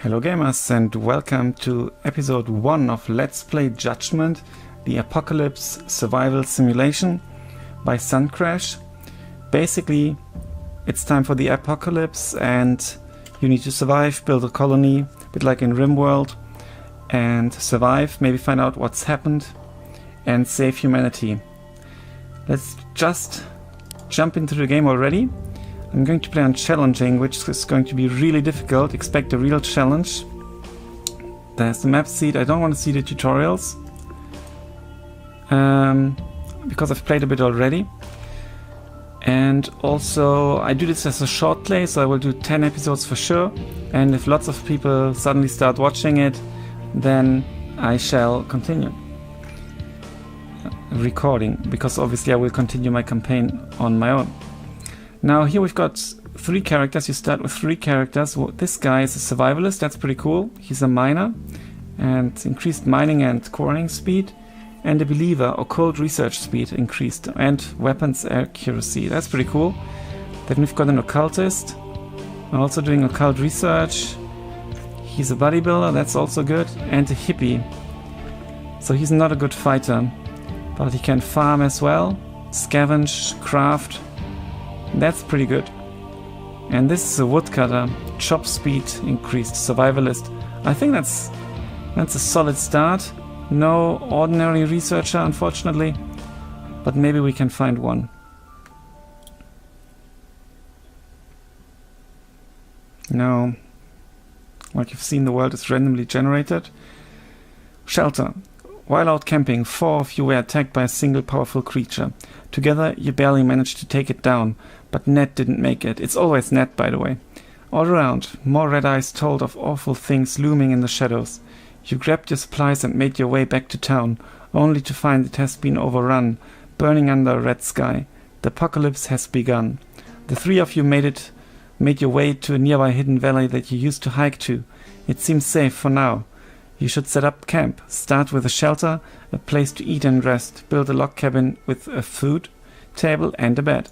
Hello gamers and welcome to episode 1 of Let's Play Judgment, the apocalypse survival simulation by Suncrash. Basically, it's time for the apocalypse and you need to survive, build a colony, a bit like in Rimworld, and survive, maybe find out what's happened and save humanity. Let's just jump into the game already. I'm going to play on challenging, which is going to be really difficult. Expect a real challenge. There's the map seed. I don't want to see the tutorials because I've played a bit already. And also I do this as a short play, so I will do 10 episodes for sure. And if lots of people suddenly start watching it, then I shall continue recording, because obviously I will continue my campaign on my own. Now here we've got 3 characters. You start with 3 characters. This guy is a survivalist, that's pretty cool. He's a miner and increased mining and quarrying speed, and a believer, occult research speed increased, and weapons accuracy. That's pretty cool. Then we've got an occultist, also doing occult research. He's a bodybuilder, that's also good, and a hippie. So he's not a good fighter, but he can farm as well, scavenge, craft. That's pretty good. And this is a woodcutter, chop speed increased, survivalist. I think that's a solid start. No ordinary researcher, unfortunately, but maybe we can find one. No, like you've seen, the world is randomly generated. Shelter. While out camping, 4 of you were attacked by a single powerful creature. Together you barely managed to take it down, but Ned didn't make it. It's always Ned, by the way. All around, more red eyes told of awful things looming in the shadows. You grabbed your supplies and made your way back to town, only to find it has been overrun, burning under a red sky. The apocalypse has begun. The 3 of you made your way to a nearby hidden valley that you used to hike to. It seems safe for now. You should set up camp. Start with a shelter, a place to eat and rest. Build a log cabin with a food table and a bed.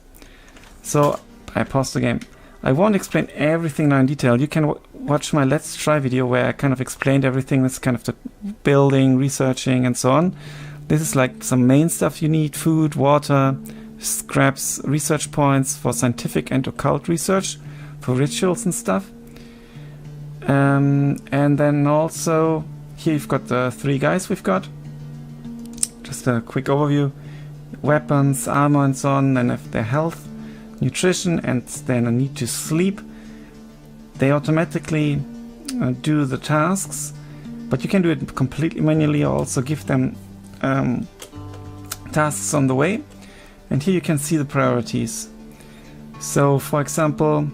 So I paused the game. I won't explain everything now in detail. You can watch my Let's Try video where I kind of explained everything. That's kind of the building, researching and so on. This is like some main stuff you need: food, water, scraps, research points for scientific and occult research, for rituals and stuff. And then also here you've got the 3 guys we've got. Just a quick overview: weapons, armor and so on, and if their health, nutrition, and then a need to sleep. They automatically do the tasks, but you can do it completely manually, or also give them tasks on the way. And here you can see the priorities. So for example,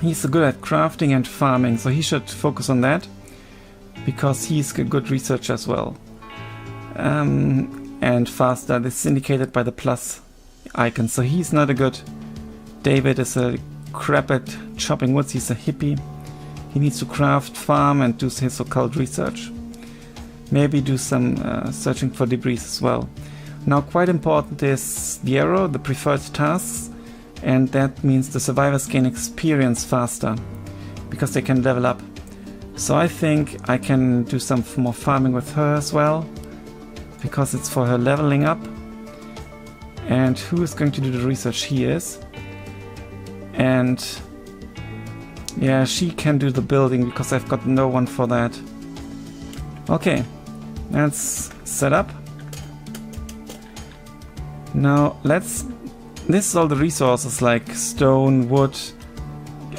he's good at crafting and farming, so he should focus on that, because he's a good researcher as well. And faster, this is indicated by the plus icon, so he's not a good. David is a crap at chopping woods, he's a hippie. He needs to craft, farm, and do his occult research. Maybe do some searching for debris as well. Now quite important is the arrow, the preferred tasks. And that means the survivors gain experience faster, because they can level up. So I think I can do some more farming with her as well, because it's for her leveling up. And who is going to do the research? He is. And yeah, she can do the building, because I've got no one for that. Okay, let's set up. Now this is all the resources like stone, wood,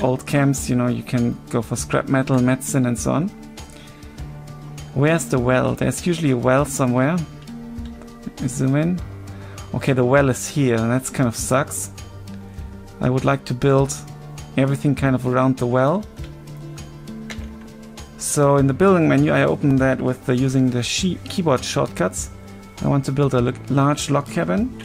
old camps, you know, you can go for scrap metal, medicine and so on. Where's the well? There's usually a well somewhere. Let me zoom in. Okay, the well is here, and that kind of sucks. I would like to build everything kind of around the well. So in the building menu I open that with using the keyboard shortcuts. I want to build a large log cabin.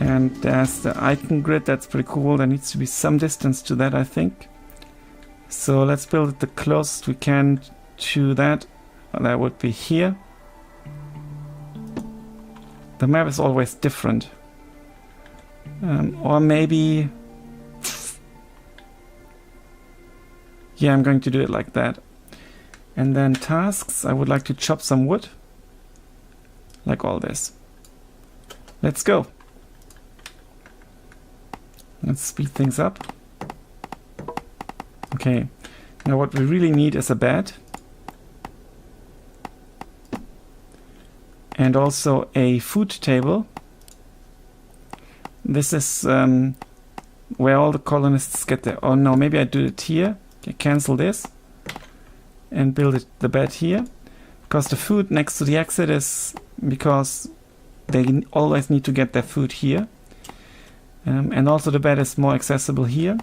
And there's the icon grid, that's pretty cool. There needs to be some distance to that, I think. So let's build it the closest we can to that. That would be here. The map is always different. Or maybe Yeah, I'm going to do it like that. And then tasks, I would like to chop some wood. Like all this. Let's go. Let's speed things up. Okay, now what we really need is a bed. And also a food table. This is where all the colonists get their... Oh no, maybe I do it here. Okay, cancel this. And build the bed here. Because the food next to the exit is... Because they always need to get their food here. And also the bed is more accessible here.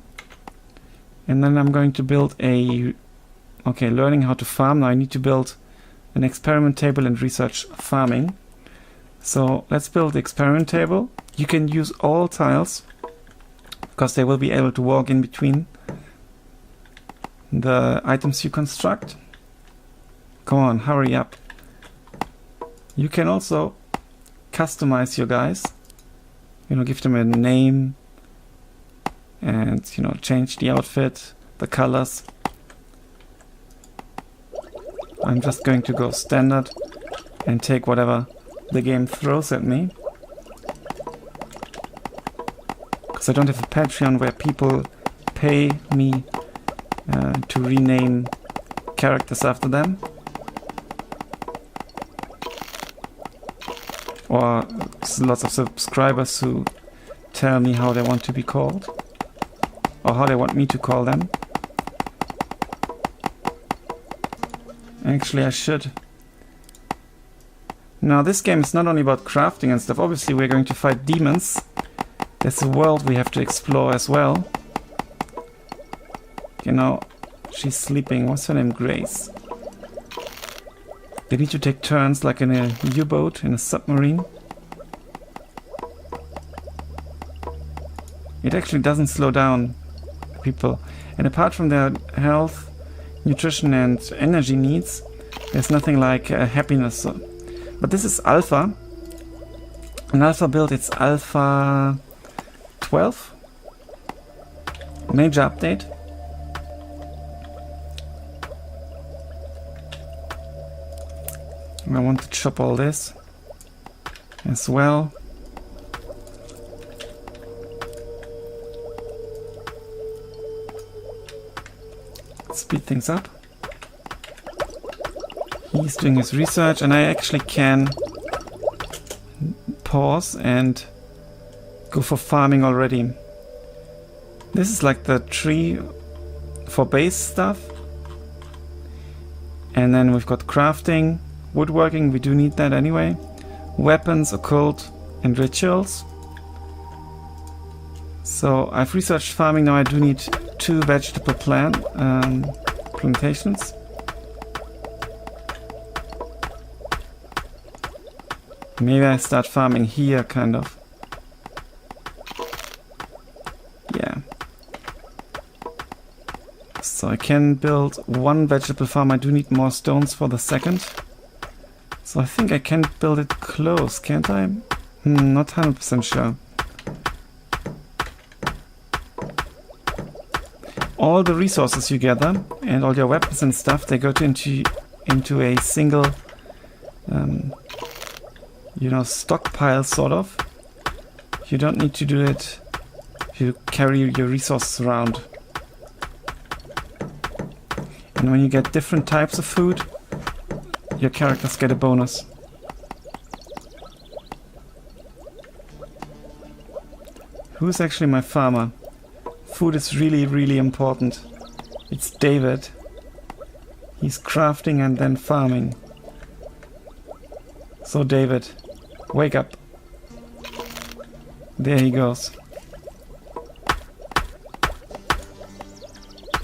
And then I'm going to build a... Okay, learning how to farm. Now I need to build an experiment table and research farming. So let's build the experiment table. You can use all tiles because they will be able to walk in between the items you construct. Come on, hurry up. You can also customize your guys. You know, give them a name and, you know, change the outfit, the colors. I'm just going to go standard and take whatever the game throws at me. Because I don't have a Patreon where people pay me to rename characters after them. Or lots of subscribers who tell me how they want to be called. Or how they want me to call them. Actually, I should. Now, this game is not only about crafting and stuff. Obviously, we're going to fight demons. There's a world we have to explore as well. You know, she's sleeping. What's her name? Grace. They need to take turns like in a U-boat, in a submarine. It actually doesn't slow down people. And apart from their health, nutrition and energy needs, there's nothing like happiness. But this is alpha. An alpha build, it's alpha 12. Major update. I want to chop all this as well. Speed things up. He's doing his research and I actually can pause and go for farming already. This is like the tree for base stuff. And then we've got crafting, woodworking, we do need that anyway. Weapons, occult and rituals. So I've researched farming, now I do need 2 vegetable plantations. Maybe I start farming here, kind of. Yeah. So I can build 1 vegetable farm. I do need more stones for the second. So I think I can build it close, can't I? Not 100% sure. All the resources you gather and all your weapons and stuff, they go into a single you know, stockpile sort of. You don't need to do it. You carry your resources around. And when you get different types of food, your characters get a bonus. Who's actually my farmer? Food is really, really important. It's David. He's crafting and then farming. So David, wake up. There he goes.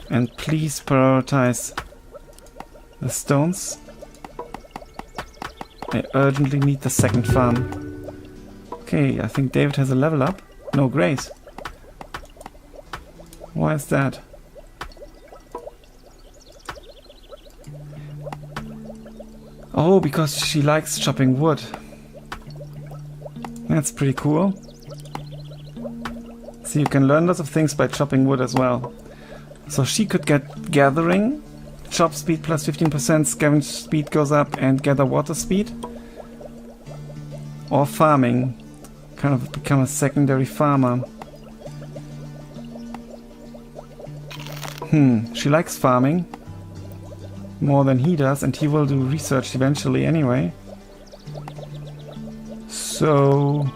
And please prioritize the stones. I urgently need the second farm. Okay, I think David has a level up. No, Grace. Why is that? Oh, because she likes chopping wood. That's pretty cool. See, you can learn lots of things by chopping wood as well. So she could get gathering, chop speed plus 15%, scavenge speed goes up, and gather water speed. Or farming, kind of become a secondary farmer. She likes farming more than he does, and he will do research eventually anyway. So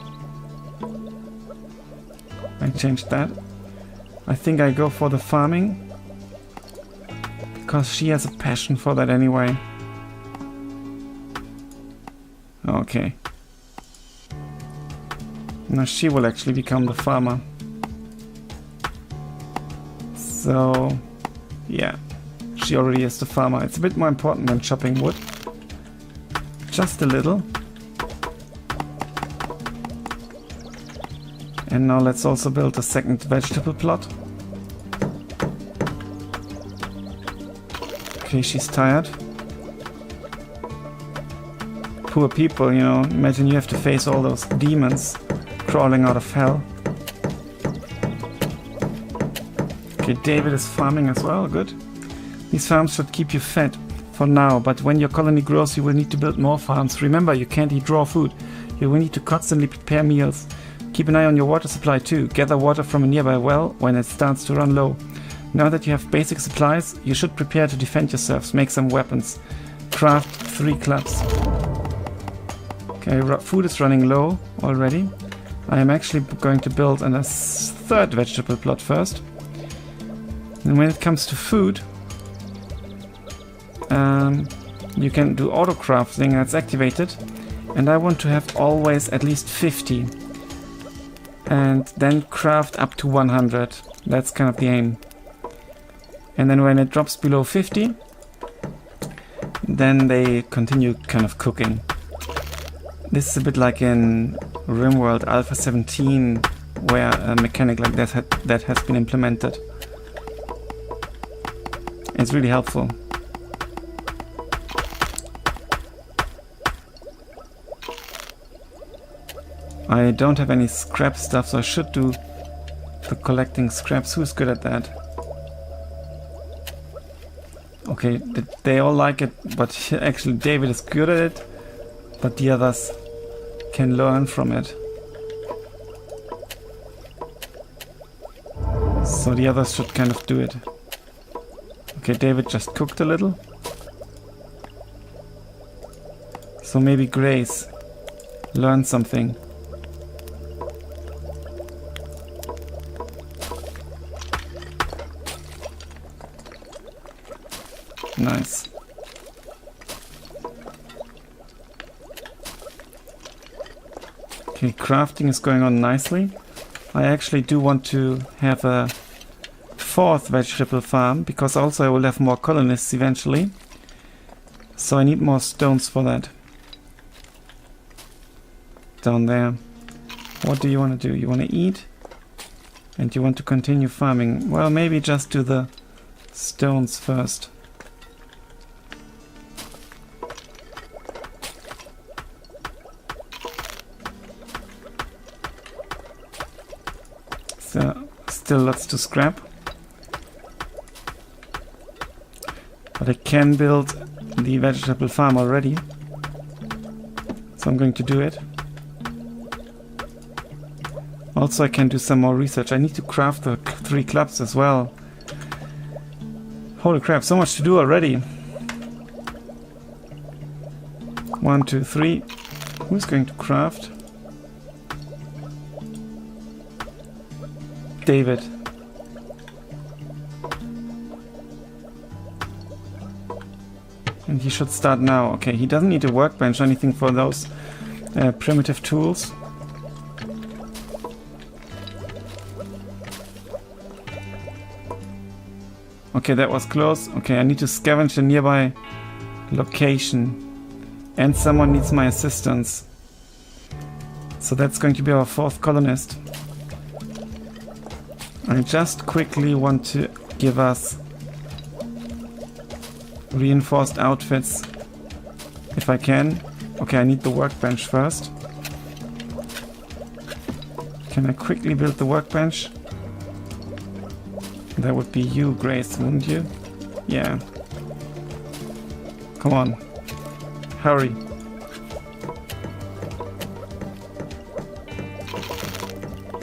I changed that. I think I go for the farming because she has a passion for that anyway. Okay. Now she will actually become the farmer. So yeah, she already is the farmer. It's a bit more important than chopping wood. Just a little. And now let's also build a second vegetable plot. Okay, she's tired. Poor people, you know. Imagine you have to face all those demons crawling out of hell. Okay, David is farming as well, good. These farms should keep you fed for now, but when your colony grows you will need to build more farms. Remember, you can't eat raw food. You will need to constantly prepare meals. Keep an eye on your water supply too. Gather water from a nearby well when it starts to run low. Now that you have basic supplies, you should prepare to defend yourselves. Make some weapons. Craft 3 clubs. Okay, food is running low already. I am actually going to build a third vegetable plot first. And when it comes to food, you can do auto crafting, that's activated. And I want to have always at least 50. And then craft up to 100. That's kind of the aim. And then when it drops below 50, then they continue kind of cooking. This is a bit like in Rimworld Alpha 17, where a mechanic like that has been implemented. It's really helpful. I don't have any scrap stuff, so I should do the collecting scraps. Who's good at that? Okay, they all like it, but actually David is good at it, but the others can learn from it. So the others should kind of do it. Okay, David just cooked a little. So maybe Grace learned something. Nice. Okay, crafting is going on nicely. I actually do want to have a fourth vegetable farm, because also I will have more colonists eventually. So I need more stones for that. Down there. What do you want to do? You want to eat? And you want to continue farming? Well, maybe just do the stones first. So, still lots to scrap. But I can build the vegetable farm already. So I'm going to do it. Also I can do some more research. I need to craft the 3 clubs as well. Holy crap, so much to do already. 1, 2, 3. Who's going to craft? David. And he should start now. Okay, he doesn't need a workbench or anything for those primitive tools. Okay, that was close. Okay, I need to scavenge a nearby location. And someone needs my assistance. So that's going to be our 4th colonist. I just quickly want to give us reinforced outfits, if I can. Okay, I need the workbench first. Can I quickly build the workbench? That would be you, Grace, wouldn't you? Yeah. Come on. Hurry.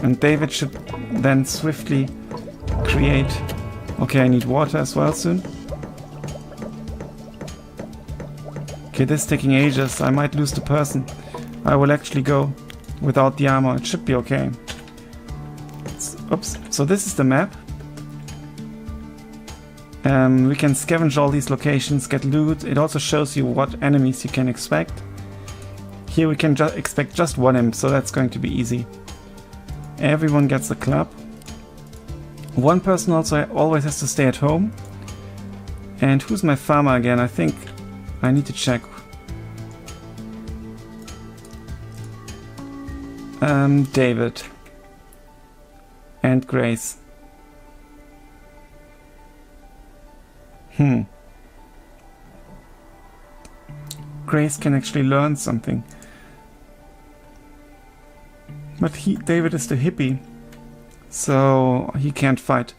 And David should then swiftly create... Okay, I need water as well soon. Okay, this is taking ages. I might lose the person. I will actually go without the armor. It should be okay. Oops. So this is the map. We can scavenge all these locations, get loot. It also shows you what enemies you can expect. Here we can expect just one imp, so that's going to be easy. Everyone gets a club. One person also always has to stay at home. And who's my farmer again? I think I need to check. David. And Grace. Grace can actually learn something. But David is the hippie. So he can't fight.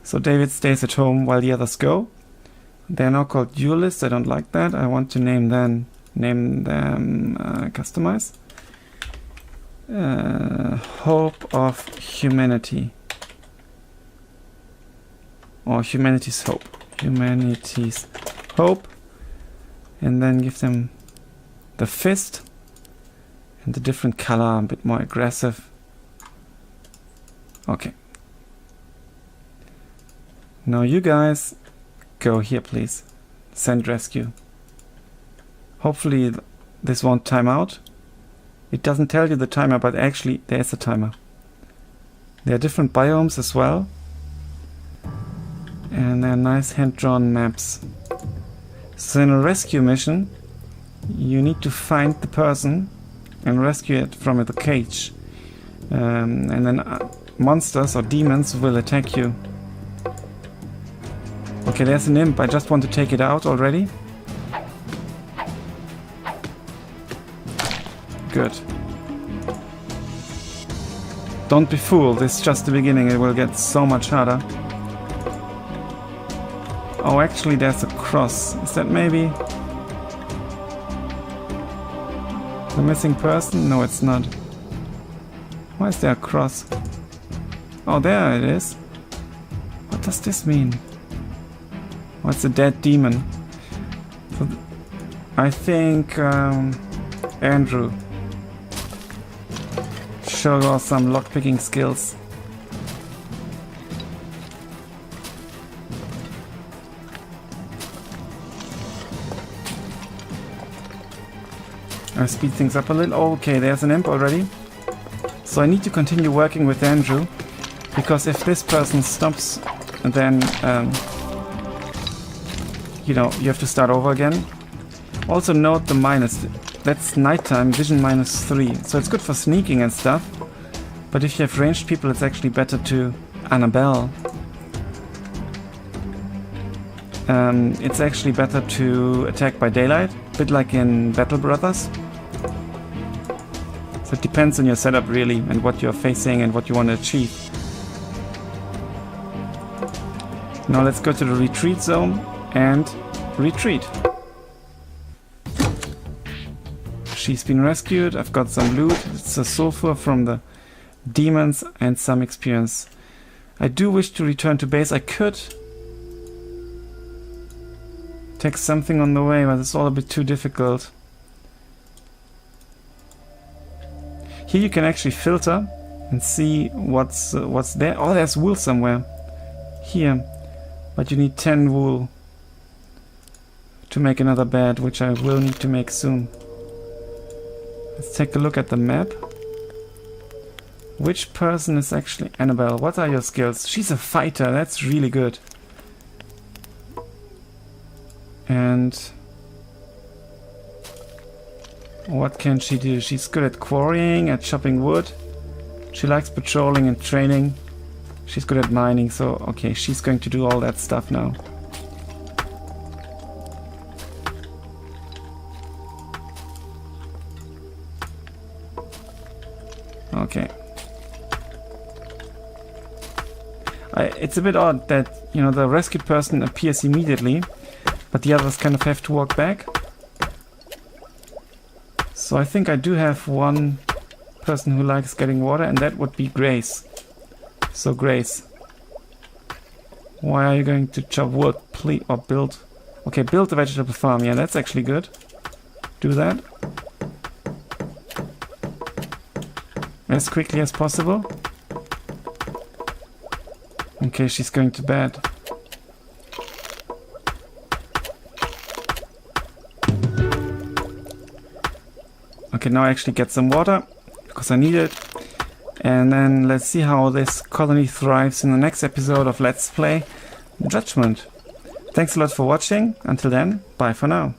So David stays at home while the others go. They're now called duelists. I don't like that. I want to name them customize. Hope of humanity. Or humanity's hope. Humanity's hope. And then give them the fist. And the different color, a bit more aggressive. Okay. Now you guys go here, please. Send rescue. Hopefully this won't time out. It doesn't tell you the timer, but actually there is a timer. There are different biomes as well. And they're nice hand-drawn maps. So in a rescue mission, you need to find the person and rescue it from the cage. And then monsters or demons will attack you. Okay, there's an imp. I just want to take it out already. Good. Don't be fooled. This is just the beginning. It will get so much harder. Oh, actually there's a cross. Is that maybe the missing person? No, it's not. Why is there a cross? Oh, there it is. What does this mean? Oh, it's a dead demon. So I think Andrew show us some lockpicking skills. I speed things up a little. Oh, okay, there's an imp already. So I need to continue working with Andrew, because if this person stops, then you know, you have to start over again. Also note the minus. That's nighttime, vision -3. So it's good for sneaking and stuff. But if you have ranged people, it's actually better to Annabelle. It's actually better to attack by daylight, a bit like in Battle Brothers. So it depends on your setup really, and what you're facing and what you want to achieve. Now let's go to the retreat zone and retreat. She's been rescued. I've got some loot. It's a sulfur from the demons and some experience. I do wish to return to base. I could take something on the way, but it's all a bit too difficult. Here you can actually filter and see what's there. Oh, there's wool somewhere. Here. But you need 10 wool to make another bed, which I will need to make soon. Let's take a look at the map. Which person is actually Annabelle? What are your skills? She's a fighter. That's really good. And what can she do? She's good at quarrying, at chopping wood. She likes patrolling and training. She's good at mining, so okay, she's going to do all that stuff now. Okay. It's a bit odd that, you know, the rescued person appears immediately, but the others kind of have to walk back. So I think I do have one person who likes getting water, and that would be Grace. So Grace, why are you going to chop wood, please, or build? Okay, build a vegetable farm. Yeah, that's actually good. Do that as quickly as possible. Okay, she's going to bed. Okay, now I actually get some water, because I need it. And then let's see how this colony thrives in the next episode of Let's Play Judgment. Thanks a lot for watching. Until then, bye for now.